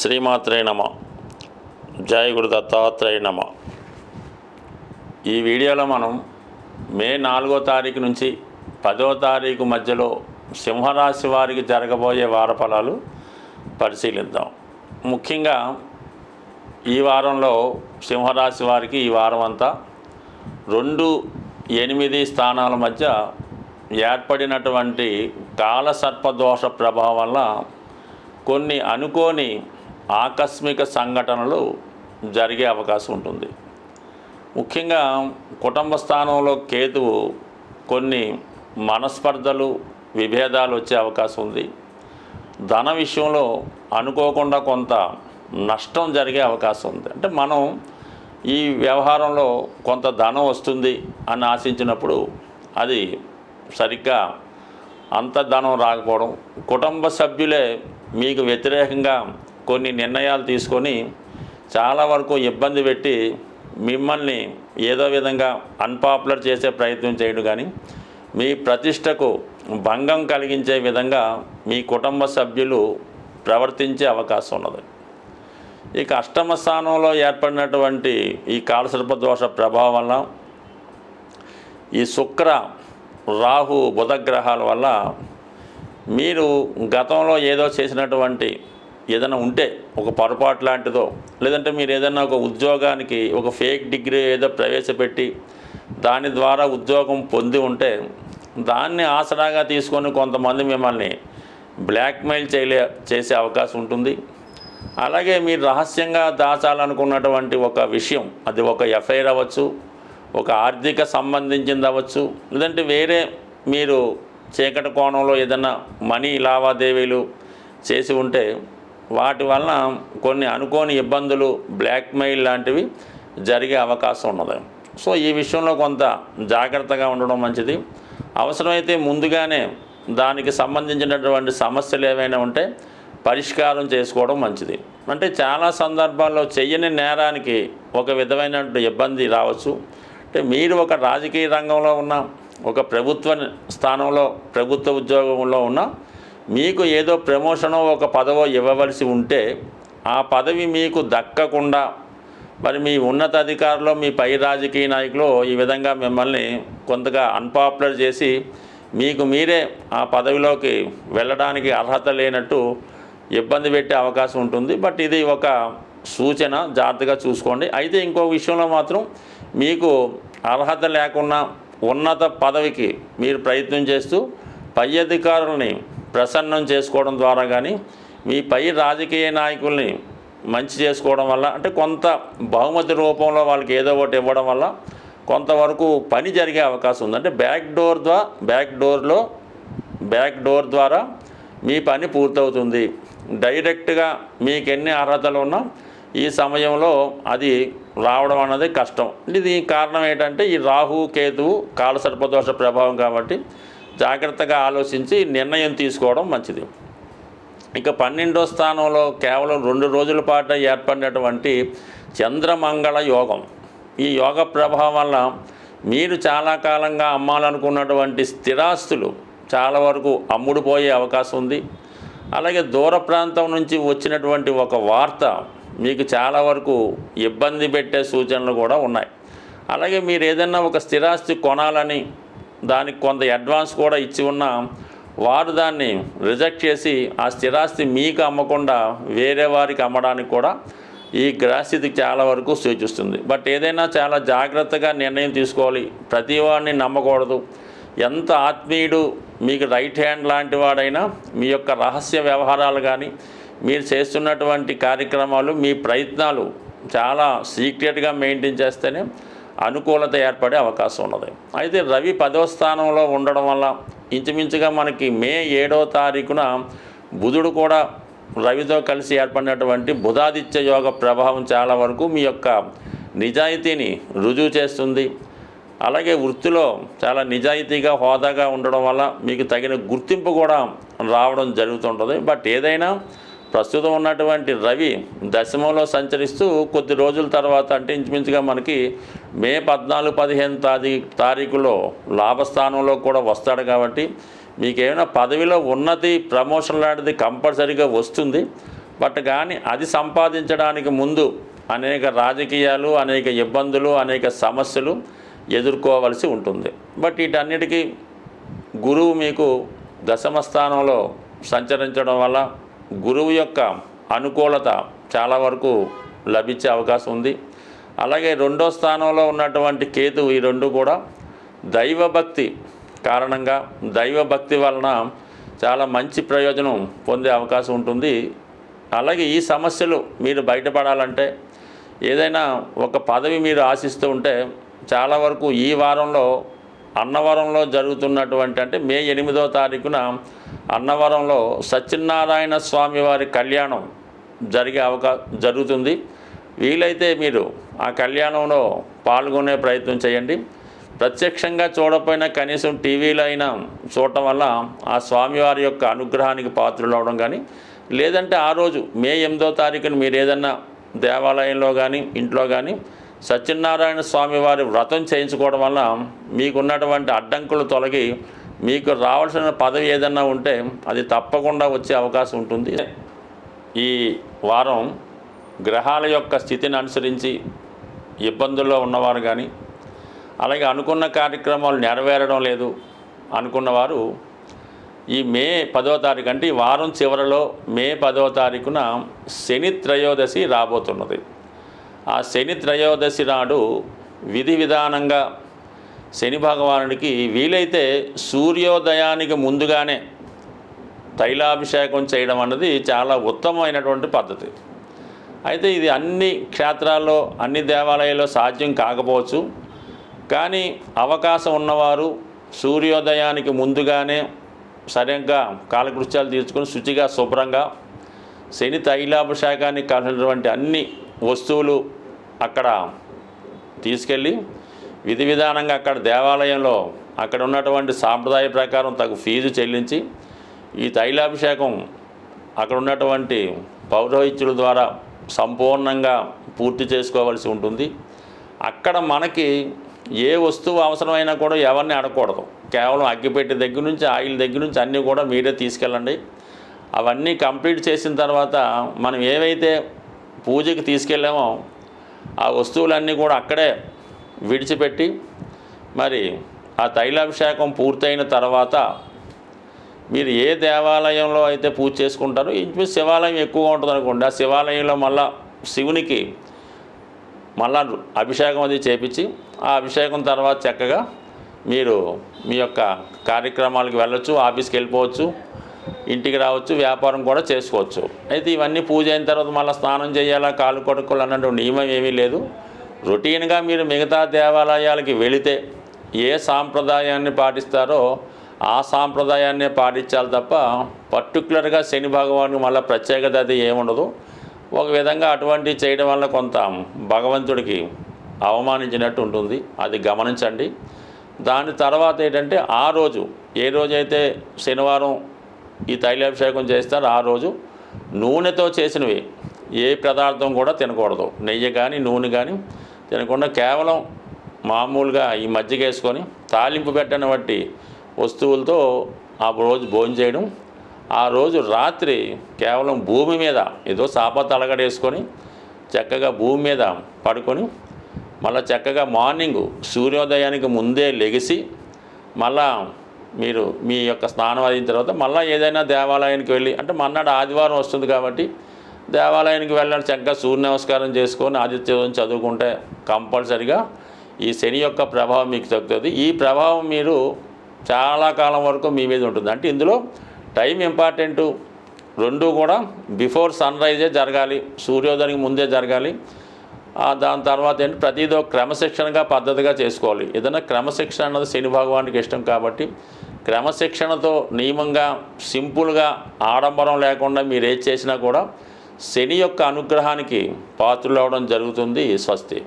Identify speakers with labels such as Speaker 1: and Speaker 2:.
Speaker 1: శ్రీమాత్రే నమ. జయ గురు దత్తాత్రేయ నమ. ఈ వీడియోలో మనం మే 4వ తారీఖు నుంచి 10వ తారీఖు మధ్యలో సింహరాశి వారికి జరగబోయే వారఫలాలు పరిశీలిద్దాం. ముఖ్యంగా ఈ వారంలో సింహరాశి వారికి ఈ వారం అంతా 2-8 స్థానాల మధ్య ఏర్పడినటువంటి కాలసర్పదోష ప్రభావం వల్ల కొన్ని అనుకోని ఆకస్మిక సంఘటనలు జరిగే అవకాశం ఉంటుంది. ముఖ్యంగా కుటుంబ స్థానంలో కేతువు కొన్ని మనస్పర్ధలు, విభేదాలు వచ్చే అవకాశం ఉంది. ధన విషయంలో అనుకోకుండా కొంత నష్టం జరిగే అవకాశం ఉంది. అంటే మనం ఈ వ్యవహారంలో కొంత ధనం వస్తుంది అని ఆశించినప్పుడు అది సరిగ్గా అంత ధనం రాకపోవడం, కుటుంబ సభ్యులే మీకు వ్యతిరేకంగా కొన్ని నిర్ణయాలు తీసుకొని చాలా వరకు ఇబ్బంది పెట్టి మిమ్మల్ని ఏదో విధంగా అన్పాపులర్ చేసే ప్రయత్నం చేయడం, కానీ మీ ప్రతిష్టకు భంగం కలిగించే విధంగా మీ కుటుంబ సభ్యులు ప్రవర్తించే అవకాశం ఉన్నది. ఇక అష్టమ స్థానంలో ఏర్పడినటువంటి ఈ కాలసర్పదోష ప్రభావం వల్ల ఈ శుక్ర, రాహు, బుధ గ్రహాల వల్ల మీరు గతంలో ఏదో చేసినటువంటి ఏదైనా ఉంటే, ఒక పొరపాటు లాంటిదో, లేదంటే మీరు ఏదైనా ఒక ఉద్యోగానికి ఒక ఫేక్ డిగ్రీ ఏదో ప్రవేశపెట్టి దాని ద్వారా ఉద్యోగం పొంది ఉంటే దాన్ని ఆసరాగా తీసుకొని కొంతమంది మిమ్మల్ని బ్లాక్మెయిల్ చేసే అవకాశం ఉంటుంది. అలాగే మీరు రహస్యంగా దాచాలనుకున్నటువంటి ఒక విషయం, అది ఒక ఎఫ్ఐఆర్ అవ్వచ్చు, ఒక ఆర్థిక సంబంధించింది అవ్వచ్చు, లేదంటే వేరే మీరు చీకటి కోణంలో ఏదైనా మనీ లావాదేవీలు చేసి ఉంటే వాటి వలన కొన్ని అనుకోని ఇబ్బందులు, బ్లాక్మెయిల్ లాంటివి జరిగే అవకాశం ఉన్నది. సో ఈ విషయంలో కొంత జాగ్రత్తగా ఉండడం మంచిది. అవసరమైతే ముందుగానే దానికి సంబంధించినటువంటి సమస్యలు ఏవైనా ఉంటే పరిష్కారం చేసుకోవడం మంచిది. అంటే చాలా సందర్భాల్లో చెయ్యని నేరానికి ఒక విధమైన ఇబ్బంది రావచ్చు. అంటే మీరు ఒక రాజకీయ రంగంలో ఉన్న, ఒక ప్రభుత్వ స్థానంలో, ప్రభుత్వ ఉద్యోగంలో ఉన్న మీకు ఏదో ప్రమోషనో ఒక పదవో ఇవ్వవలసి ఉంటే ఆ పదవి మీకు దక్కకుండా మరి మీ ఉన్నత అధికారులు, మీ పై రాజకీయ నాయకులు ఈ విధంగా మిమ్మల్ని కొంతగా అన్పాపులర్ చేసి మీకు మీరే ఆ పదవిలోకి వెళ్ళడానికి అర్హత లేనట్టు ఇబ్బంది పెట్టే అవకాశం ఉంటుంది. బట్ ఇది ఒక సూచన, జాగ్రత్తగా చూసుకోండి. అయితే ఇంకో విషయంలో మాత్రం మీకు అర్హత లేకున్నా ఉన్నత పదవికి మీరు ప్రయత్నం చేస్తూ పై అధికారులని ప్రసన్నం చేసుకోవడం ద్వారా కానీ, మీ పై రాజకీయ నాయకుల్ని మంచి చేసుకోవడం వల్ల, అంటే కొంత బహుమతి రూపంలో వాళ్ళకి ఏదో ఒకటి ఇవ్వడం వల్ల కొంతవరకు పని జరిగే అవకాశం ఉంది. అంటే బ్యాక్ డోర్ ద్వారా మీ పని పూర్తవుతుంది. డైరెక్ట్గా మీకు ఎన్ని అర్హతలు ఉన్నా ఈ సమయంలో అది రావడం అన్నది కష్టం. ఇది కారణం ఏంటంటే ఈ రాహు, కేతువు కాలసర్పదోష ప్రభావం కాబట్టి జాగ్రత్తగా ఆలోచించి నిర్ణయం తీసుకోవడం మంచిది. ఇక 12వ స్థానంలో కేవలం 2 రోజుల పాటు ఏర్పడినటువంటి చంద్రమంగళ యోగం. ఈ యోగ ప్రభావం వల్ల మీరు చాలా కాలంగా అమ్మాలనుకున్నటువంటి స్థిరాస్తులు చాలా వరకు అమ్ముడుపోయే అవకాశం ఉంది. అలాగే దూర ప్రాంతం నుంచి వచ్చినటువంటి ఒక వార్త మీకు చాలా వరకు ఇబ్బంది పెట్టే సూచనలు కూడా ఉన్నాయి. అలాగే మీరు ఏదైనా ఒక స్థిరాస్తి కొనాలని దానికి కొంత అడ్వాన్స్ కూడా ఇచ్చి ఉన్నా వారు దాన్ని రిజెక్ట్ చేసి ఆ స్థిరాస్తి మీకు అమ్మకుండా వేరే వారికి అమ్మడానికి కూడా ఈ గ్రహస్థితి చాలా వరకు సూచిస్తుంది. బట్ ఏదైనా చాలా జాగ్రత్తగా నిర్ణయం తీసుకోవాలి. ప్రతి వాడిని నమ్మకూడదు. ఎంత ఆత్మీయుడు, మీకు రైట్ హ్యాండ్ లాంటి వాడైనా మీ యొక్క రహస్య వ్యవహారాలు కానీ, మీరు చేస్తున్నటువంటి కార్యక్రమాలు, మీ ప్రయత్నాలు చాలా సీక్రెట్గా మెయింటైన్ చేస్తేనే అనుకూలత ఏర్పడే అవకాశం ఉన్నది. అయితే రవి 10వ స్థానంలో ఉండడం వల్ల ఇంచుమించుగా మనకి మే 7వ తారీఖున బుధుడు కూడా రవితో కలిసి ఏర్పడినటువంటి బుధాదిత్య యోగ ప్రభావం చాలా వరకు మీ యొక్క నిజాయితీని రుజువు చేస్తుంది. అలాగే వృత్తిలో చాలా నిజాయితీగా, హోదాగా ఉండడం వల్ల మీకు తగిన గుర్తింపు కూడా రావడం జరుగుతుంటుంది. బట్ ఏదైనా ప్రస్తుతం ఉన్నటువంటి రవి దశమంలో సంచరిస్తూ కొద్ది రోజుల తర్వాత, అంటే ఇంచుమించుగా మనకి మే 14-15 తారీఖులో లాభస్థానంలో కూడా వస్తాడు. కాబట్టి మీకు ఏమైనా పదవిలో ఉన్నతి, ప్రమోషన్ లాంటిది కంపల్సరీగా వస్తుంది. బట్ కానీ అది సంపాదించడానికి ముందు అనేక రాజకీయాలు, అనేక ఇబ్బందులు, అనేక సమస్యలు ఎదుర్కోవలసి ఉంటుంది. బట్ వీటన్నిటికీ గురువు మీకు దశమ స్థానంలో సంచరించడం వల్ల గురువు యొక్క అనుకూలత చాలా వరకు లభించే అవకాశం ఉంది. అలాగే రెండో స్థానంలో ఉన్నటువంటి కేతువు, ఈ రెండు కూడా దైవభక్తి కారణంగా, దైవభక్తి వలన చాలా మంచి ప్రయోజనం పొందే అవకాశం ఉంటుంది. అలాగే ఈ సమస్యలు మీరు బయటపడాలంటే, ఏదైనా ఒక పదవి మీరు ఆశిస్తూ ఉంటే చాలా వరకు ఈ వారంలో అన్నవరంలో జరుగుతున్నటువంటి, అంటే మే 8వ తారీఖున అన్నవరంలో సత్యనారాయణ స్వామి వారి కళ్యాణం జరుగుతుంది. వీలైతే మీరు ఆ కళ్యాణంలో పాల్గొనే ప్రయత్నం చేయండి. ప్రత్యక్షంగా చూడకపోయినా కనీసం టీవీలో అయినా చూడటం వల్ల ఆ స్వామివారి యొక్క అనుగ్రహానికి పాత్రలు అవడం కానీ, లేదంటే ఆ రోజు మే 8వ తారీఖున మీరు ఏదన్నా దేవాలయంలో కానీ ఇంట్లో కానీ సత్యనారాయణ స్వామి వారి వ్రతం చేయించుకోవడం వల్ల మీకున్నటువంటి అడ్డంకులు తొలగి మీకు రావాల్సిన పదవి ఏదన్నా ఉంటే అది తప్పకుండా వచ్చే అవకాశం ఉంటుంది. ఈ వారం గ్రహాల యొక్క స్థితిని అనుసరించి ఇబ్బందుల్లో ఉన్నవారు కానీ, అలాగే అనుకున్న కార్యక్రమాలు నెరవేరడం లేదు అనుకున్నవారు ఈ మే 10వ తారీఖు, అంటే ఈ వారం చివరిలో మే 10వ తారీఖున శని త్రయోదశి రాబోతున్నది. ఆ శని త్రయోదశి నాడు విధి విధానంగా శని భగవానుడికి వీలైతే సూర్యోదయానికి ముందుగానే తైలాభిషేకం చేయడం అన్నది చాలా ఉత్తమమైనటువంటి పద్ధతి. అయితే ఇది అన్ని క్షేత్రాల్లో, అన్ని దేవాలయాల్లో సాధ్యం కాకపోవచ్చు. కానీ అవకాశం ఉన్నవారు సూర్యోదయానికి ముందుగానే సరిగ్గా కాలకృత్యాలు తీర్చుకొని శుచిగా శుభ్రంగా శని తైలాభిషేకానికి కావాల్సినటువంటి అన్ని వస్తువులు అక్కడ తీసుకెళ్ళి విధి విధానంగా అక్కడ దేవాలయంలో అక్కడ ఉన్నటువంటి సాంప్రదాయ ప్రకారం తగు ఫీజు చెల్లించి ఈ తైలాభిషేకం అక్కడ ఉన్నటువంటి పౌరోహిత్యుల ద్వారా సంపూర్ణంగా పూర్తి చేసుకోవాల్సి ఉంటుంది. అక్కడ మనకి ఏ వస్తువు అవసరమైనా కూడా ఎవరిని అడగకూడదు. కేవలం అగ్గిపెట్టి దగ్గర నుంచి, ఆయిల్ దగ్గర నుంచి అన్నీ కూడా మీరే తీసుకెళ్ళండి. అవన్నీ కంప్లీట్ చేసిన తర్వాత మనం ఏవైతే పూజకి తీసుకెళ్ళామో ఆ వస్తువులన్నీ కూడా అక్కడే విడిచిపెట్టి, మరి ఆ తైలాభిషేకం పూర్తయిన తర్వాత మీరు ఏ దేవాలయంలో అయితే పూజ చేసుకుంటారో, ఇంచుమించు శివాలయం ఎక్కువగా ఉంటుంది అనుకోండి, ఆ శివాలయంలో మళ్ళా శివునికి మళ్ళా అభిషేకం అది చేపించి ఆ అభిషేకం తర్వాత చక్కగా మీరు మీ యొక్క కార్యక్రమాలకు వెళ్ళొచ్చు, ఆఫీస్కి వెళ్ళిపోవచ్చు, ఇంటికి రావచ్చు, వ్యాపారం కూడా చేసుకోవచ్చు. అయితే ఇవన్నీ పూజ అయిన తర్వాత మళ్ళీ స్నానం చేయాలా, కాలు కొడుకోవాలి అన్నటువంటి నియమం ఏమీ లేదు. రొటీన్గా మీరు మిగతా దేవాలయాలకి వెళితే ఏ సాంప్రదాయాన్ని పాటిస్తారో ఆ సాంప్రదాయాన్నే పాటించాలి తప్ప పర్టికులర్గా శని భగవాను మళ్ళీ ప్రత్యేకత అది ఏముండదు. ఒక విధంగా అటువంటివి చేయడం వల్ల కొంత భగవంతుడికి అవమానించినట్టు ఉంటుంది, అది గమనించండి. దాని తర్వాత ఏంటంటే ఆ రోజు ఏ రోజైతే శనివారం ఈ తైలాభిషేకం చేస్తారో ఆ రోజు నూనెతో చేసినవి ఏ పదార్థం కూడా తినకూడదు. నెయ్యి కానీ నూనె కానీ తినకుండా కేవలం మామూలుగా ఈ మజ్జిగ వేసుకొని తాలింపు పెట్టని బట్టి వస్తువులతో ఆ రోజు భోజనం చేయడం. ఆ రోజు రాత్రి కేవలం భూమి మీద ఏదో సాపత్ అలగడేసుకొని చక్కగా భూమి మీద పడుకొని మళ్ళీ చక్కగా మార్నింగు సూర్యోదయానికి ముందే లెగిసి మళ్ళా మీరు మీ యొక్క స్నానం అయిన తర్వాత మళ్ళీ ఏదైనా దేవాలయానికి వెళ్ళి, అంటే మన్నాడు ఆదివారం వస్తుంది కాబట్టి దేవాలయానికి వెళ్ళాలి, చక్కగా సూర్య నమస్కారం చేసుకొని ఆదిత్యోదయం చదువుకుంటే కంపల్సరిగా ఈ శని యొక్క ప్రభావం మీకు తగ్గుతుంది. ఈ ప్రభావం మీరు చాలా కాలం వరకు మీ మీద ఉంటుంది. అంటే ఇందులో టైం ఇంపార్టెంటు, రెండు కూడా బిఫోర్ సన్ రైజే జరగాలి, సూర్యోదయానికి ముందే జరగాలి. దాని తర్వాత ఏంటి ప్రతిదో క్రమశిక్షణగా పద్ధతిగా చేసుకోవాలి. ఏదైనా క్రమశిక్షణ అన్నది శని భగవానికి ఇష్టం కాబట్టి క్రమశిక్షణతో నియమంగా సింపుల్గా ఆడంబరం లేకుండా మీరు ఏది చేసినా కూడా శని యొక్క అనుగ్రహానికి పాత్రలు అవ్వడం జరుగుతుంది. స్వస్తి.